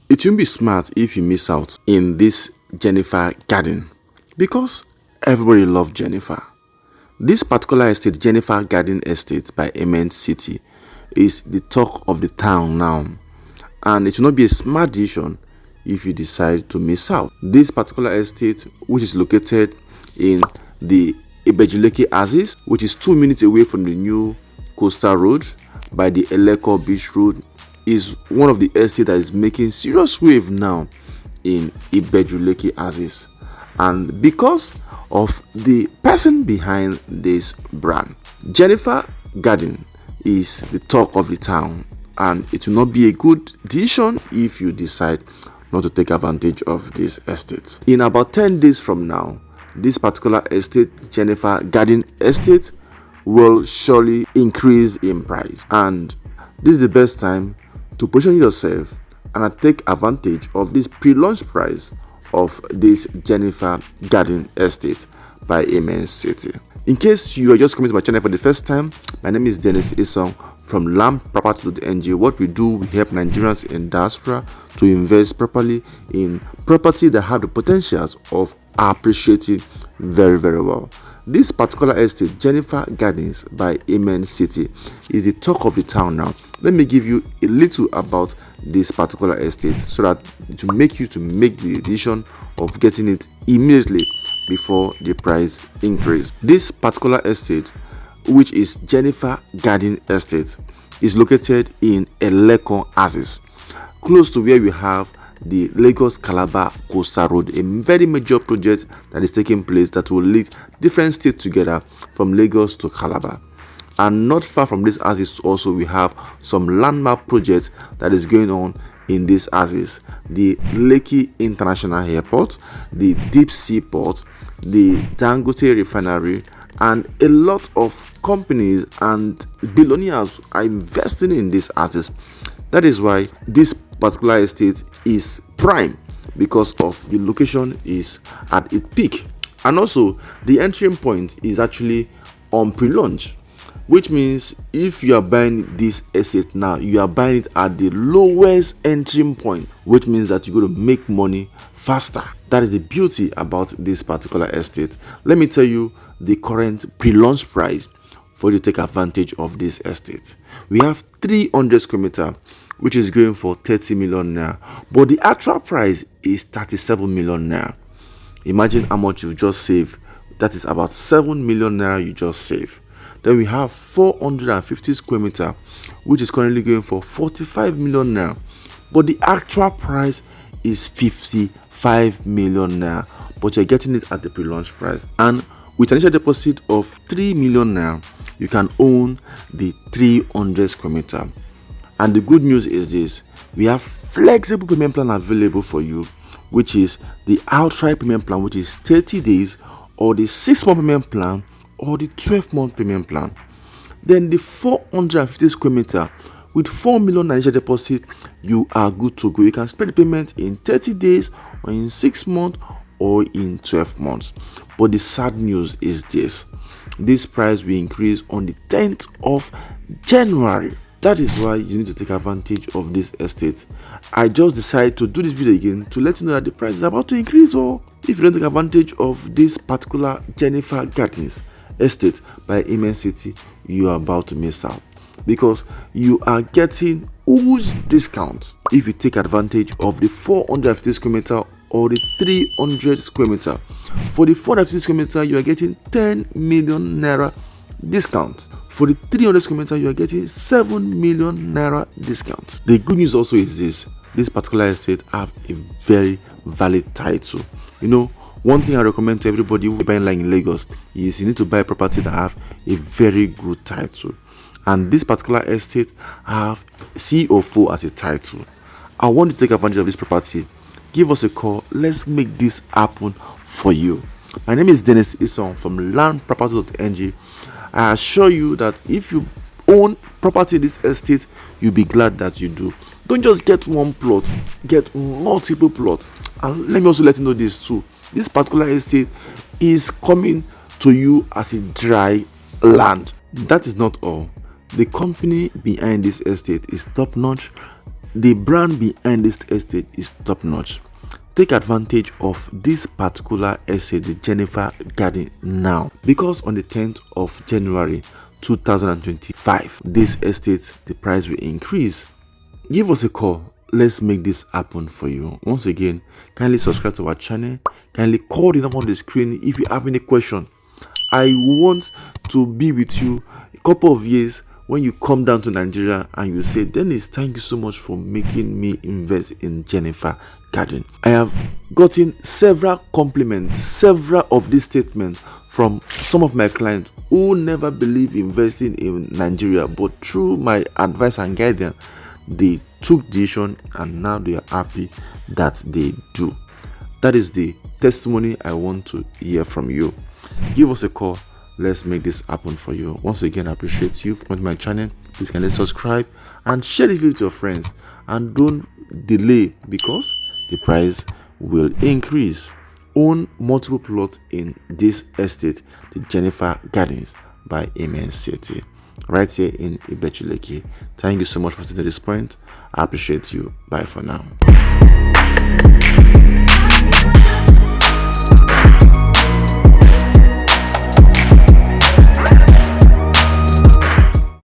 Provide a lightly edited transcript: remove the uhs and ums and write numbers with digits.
It won't be smart if you miss out in this Jenifa Garden because everybody loves Jenifa. This particular estate, Jenifa Gardens Estate by NNPC, is the talk of the town now, and it will not be a smart decision if you decide to miss out. This particular estate, which is located in the Ibeju-Lekki axis, which is 2 minutes away from the new coastal road by the Eleko beach road, is one of the estates that is making serious wave now in Ibeju-Lekki axis, and because of the person behind this brand, Jenifa Garden is the talk of the town, and it will not be a good decision if you decide not to take advantage of this estate. In about 10 days from now, this particular estate, Jenifa Garden Estate, will surely increase in price, and this is the best time to position yourself and take advantage of this pre-launch price of this Jenifa Garden Estate by NNPC. In case you are just coming to my channel for the first time, my name is Jenifa from landproperty.ng. What we do, we help Nigerians in diaspora to invest properly in property that have the potentials of appreciating very, very well. This particular estate, Jenifa Gardens by NNPC, is the talk of the town now. Let me give you a little about this particular estate so that it will make you to make the decision of getting it immediately before the price increase. This particular estate, which is Jenifa Garden Estate, is located in Eleko axis, close to where we have the Lagos-Calabar Coastal Road, a very major project that is taking place that will link different states together from Lagos to Calabar. And not far from this axis also we have some landmark projects that is going on in this axis: the Lekki International Airport, the Deep Sea Port, the Dangote Refinery, and a lot of companies and billionaires are investing in this axis. That is why this particular estate is prime, because of the location is at its peak, and also the entry point is actually on pre-launch, which means if you are buying this estate now, you are buying it at the lowest entry point, which means that you're going to make money faster. That is the beauty about this particular estate. Let me tell you the current pre-launch price for you to take advantage of this estate. We have 300 square meter, which is going for 30 million naira, but the actual price is 37 million naira. Imagine how much you just saved. That is about 7 million naira you just saved. Then we have 450 square meter, which is currently going for 45 million naira, but the actual price is 55 million naira, but you're getting it at the pre-launch price. And with an initial deposit of 3 million naira, you can own the 300 square meter. And the good news is this: we have flexible payment plan available for you, which is the outright payment plan, which is 30 days, or the 6-month payment plan, or the 12-month payment plan. Then the 450 square meter with 4 million initial deposit, you are good to go. You can spread the payment in 30 days, or in 6 months, or in 12 months. But the sad news is this price will increase on the 10th of January. That is why you need to take advantage of this estate. I just decided to do this video again to let you know that the price is about to increase. Or if you don't take advantage of this particular Jenifa Gardens Estate by NNPC, you are about to miss out, because you are getting huge discount if you take advantage of the 450 square meter or the 300 square meter. For the 450 square meter, you are getting 10 million naira discount. For the 300 square meter, you are getting 7 million naira discount. The good news also is this particular estate have a very valid title. You know, one thing I recommend to everybody who is buying land in Lagos is you need to buy property that have a very good title. And this particular estate have COFO as a title. I want to take advantage of this property. Give us a call. Let's make this happen for you. My name is Jenifa from landproperty.ng. I assure you that if you own property in this estate, you'll be glad that you do. Don't just get one plot, get multiple plots. And let me also let you know this too: this particular estate is coming to you as a dry land. That is not all. The company behind this estate is top notch. The brand behind this estate is top notch. Take advantage of this particular estate, the Jenifa Garden, now, because on the 10th of January 2025, this estate, the price will increase. Give us a call. Let's make this happen for you. Once again, kindly subscribe to our channel. Kindly call the number on the screen if you have any question. I want to be with you a couple of years when you come down to Nigeria and you say, Dennis, thank you so much for making me invest in Jenifa Garden. I have gotten several compliments, several of these statements from some of my clients who never believe investing in Nigeria, but through my advice and guidance, they took decision and now they are happy that they do. That is the testimony I want to hear from you. Give us a call. Let's make this happen for you. Once again, I appreciate you for coming to my channel. Please kindly subscribe and share the video to your friends, and don't delay because the price will increase. Own multiple plots in this estate, the Jenifa Gardens by N7-10M, right here in Ibeju-Lekki. Thank you so much for sitting at this point. I appreciate you. Bye for now.